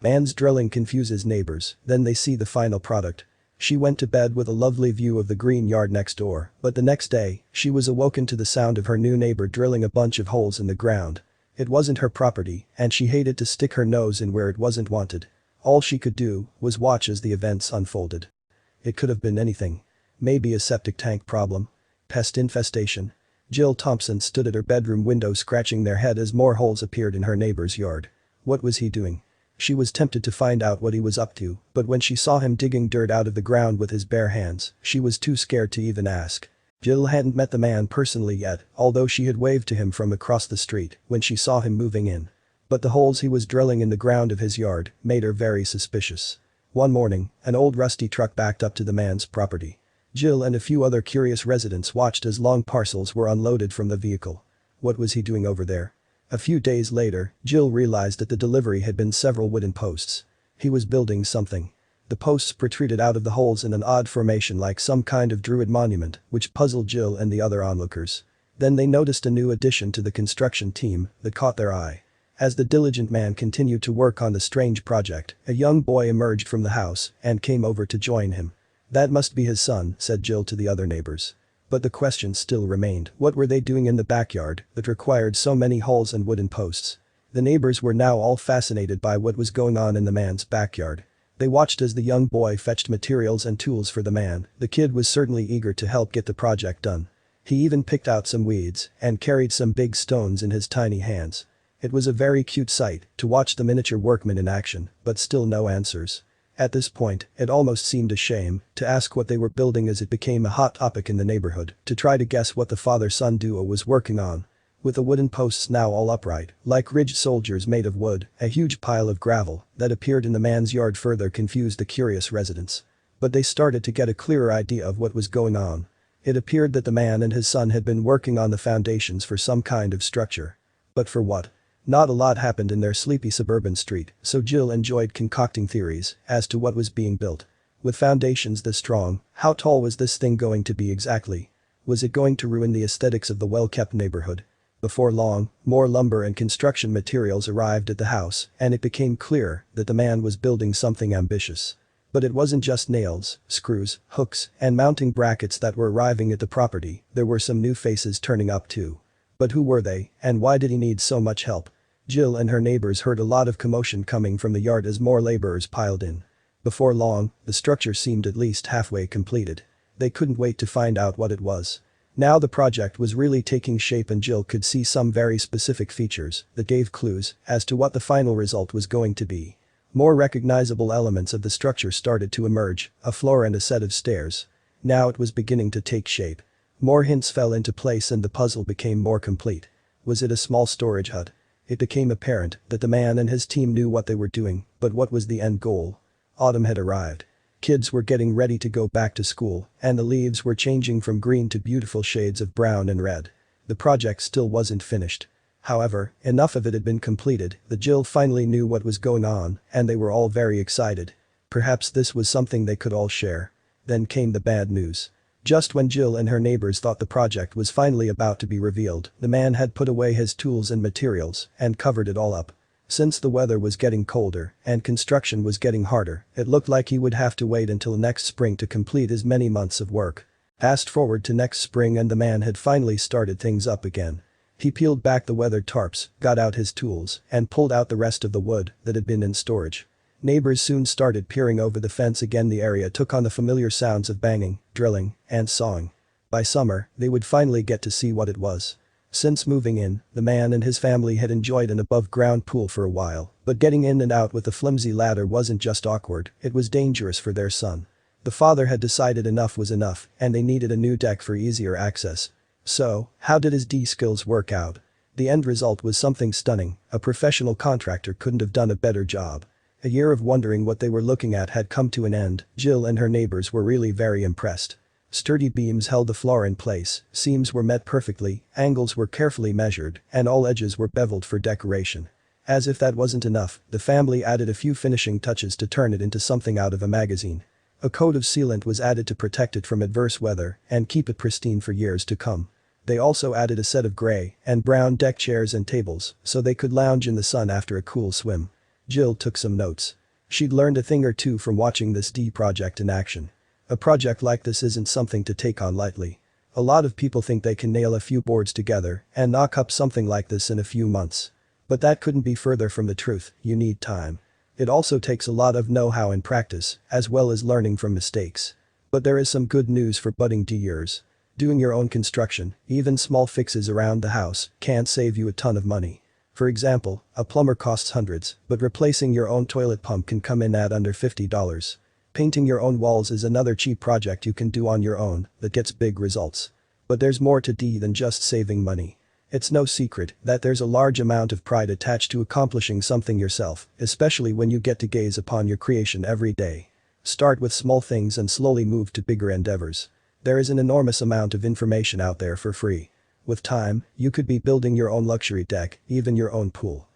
Man's drilling confuses neighbors, then they see the final product. She went to bed with a lovely view of the green yard next door, but the next day, she was awoken to the sound of her new neighbor drilling a bunch of holes in the ground. It wasn't her property, and she hated to stick her nose in where it wasn't wanted. All she could do was watch as the events unfolded. It could have been anything. Maybe a septic tank problem. Pest infestation. Jill Thompson stood at her bedroom window scratching their head as more holes appeared in her neighbor's yard. What was he doing? She was tempted to find out what he was up to, but when she saw him digging dirt out of the ground with his bare hands, she was too scared to even ask. Jill hadn't met the man personally yet, although she had waved to him from across the street when she saw him moving in. But the holes he was drilling in the ground of his yard made her very suspicious. One morning, an old rusty truck backed up to the man's property. Jill and a few other curious residents watched as long parcels were unloaded from the vehicle. What was he doing over there? A few days later, Jill realized that the delivery had been several wooden posts. He was building something. The posts protruded out of the holes in an odd formation like some kind of druid monument, which puzzled Jill and the other onlookers. Then they noticed a new addition to the construction team that caught their eye. As the diligent man continued to work on the strange project, a young boy emerged from the house and came over to join him. "That must be his son," said Jill to the other neighbors. But the question still remained, what were they doing in the backyard that required so many holes and wooden posts? The neighbors were now all fascinated by what was going on in the man's backyard. They watched as the young boy fetched materials and tools for the man. The kid was certainly eager to help get the project done. He even picked out some weeds and carried some big stones in his tiny hands. It was a very cute sight to watch the miniature workman in action, but still no answers. At this point, it almost seemed a shame to ask what they were building as it became a hot topic in the neighborhood to try to guess what the father-son duo was working on. With the wooden posts now all upright, like ridged soldiers made of wood, a huge pile of gravel that appeared in the man's yard further confused the curious residents. But they started to get a clearer idea of what was going on. It appeared that the man and his son had been working on the foundations for some kind of structure. But for what? Not a lot happened in their sleepy suburban street, so Jill enjoyed concocting theories as to what was being built. With foundations this strong, how tall was this thing going to be exactly? Was it going to ruin the aesthetics of the well-kept neighborhood? Before long, more lumber and construction materials arrived at the house, and it became clear that the man was building something ambitious. But it wasn't just nails, screws, hooks, and mounting brackets that were arriving at the property, there were some new faces turning up too. But who were they, and why did he need so much help? Jill and her neighbors heard a lot of commotion coming from the yard as more laborers piled in. Before long, the structure seemed at least halfway completed. They couldn't wait to find out what it was. Now the project was really taking shape and Jill could see some very specific features that gave clues as to what the final result was going to be. More recognizable elements of the structure started to emerge, a floor and a set of stairs. Now it was beginning to take shape. More hints fell into place and the puzzle became more complete. Was it a small storage hut? It became apparent that the man and his team knew what they were doing, but what was the end goal? Autumn had arrived. Kids were getting ready to go back to school, and the leaves were changing from green to beautiful shades of brown and red. The project still wasn't finished. However, enough of it had been completed that Jill finally knew what was going on, and they were all very excited. Perhaps this was something they could all share. Then came the bad news. Just when Jill and her neighbors thought the project was finally about to be revealed, the man had put away his tools and materials and covered it all up. Since the weather was getting colder and construction was getting harder, it looked like he would have to wait until next spring to complete his many months of work. Fast forward to next spring and the man had finally started things up again. He peeled back the weathered tarps, got out his tools, and pulled out the rest of the wood that had been in storage. Neighbors soon started peering over the fence again. The area took on the familiar sounds of banging, drilling, and sawing. By summer, they would finally get to see what it was. Since moving in, the man and his family had enjoyed an above-ground pool for a while, but getting in and out with a flimsy ladder wasn't just awkward, it was dangerous for their son. The father had decided enough was enough, and they needed a new deck for easier access. So, how did his skills work out? The end result was something stunning. A professional contractor couldn't have done a better job. A year of wondering what they were looking at had come to an end. Jill and her neighbors were really very impressed. Sturdy beams held the floor in place, seams were met perfectly, angles were carefully measured, and all edges were beveled for decoration. As if that wasn't enough, the family added a few finishing touches to turn it into something out of a magazine. A coat of sealant was added to protect it from adverse weather and keep it pristine for years to come. They also added a set of gray and brown deck chairs and tables so they could lounge in the sun after a cool swim. Jill took some notes. She'd learned a thing or two from watching this D project in action. A project like this isn't something to take on lightly. A lot of people think they can nail a few boards together and knock up something like this in a few months. But that couldn't be further from the truth. You need time. It also takes a lot of know-how and practice, as well as learning from mistakes. But there is some good news for budding D'ers. Doing your own construction, even small fixes around the house, can save you a ton of money. For example, a plumber costs hundreds, but replacing your own toilet pump can come in at under $50. Painting your own walls is another cheap project you can do on your own that gets big results. But there's more to D than just saving money. It's no secret that there's a large amount of pride attached to accomplishing something yourself, especially when you get to gaze upon your creation every day. Start with small things and slowly move to bigger endeavors. There is an enormous amount of information out there for free. With time, you could be building your own luxury deck, even your own pool.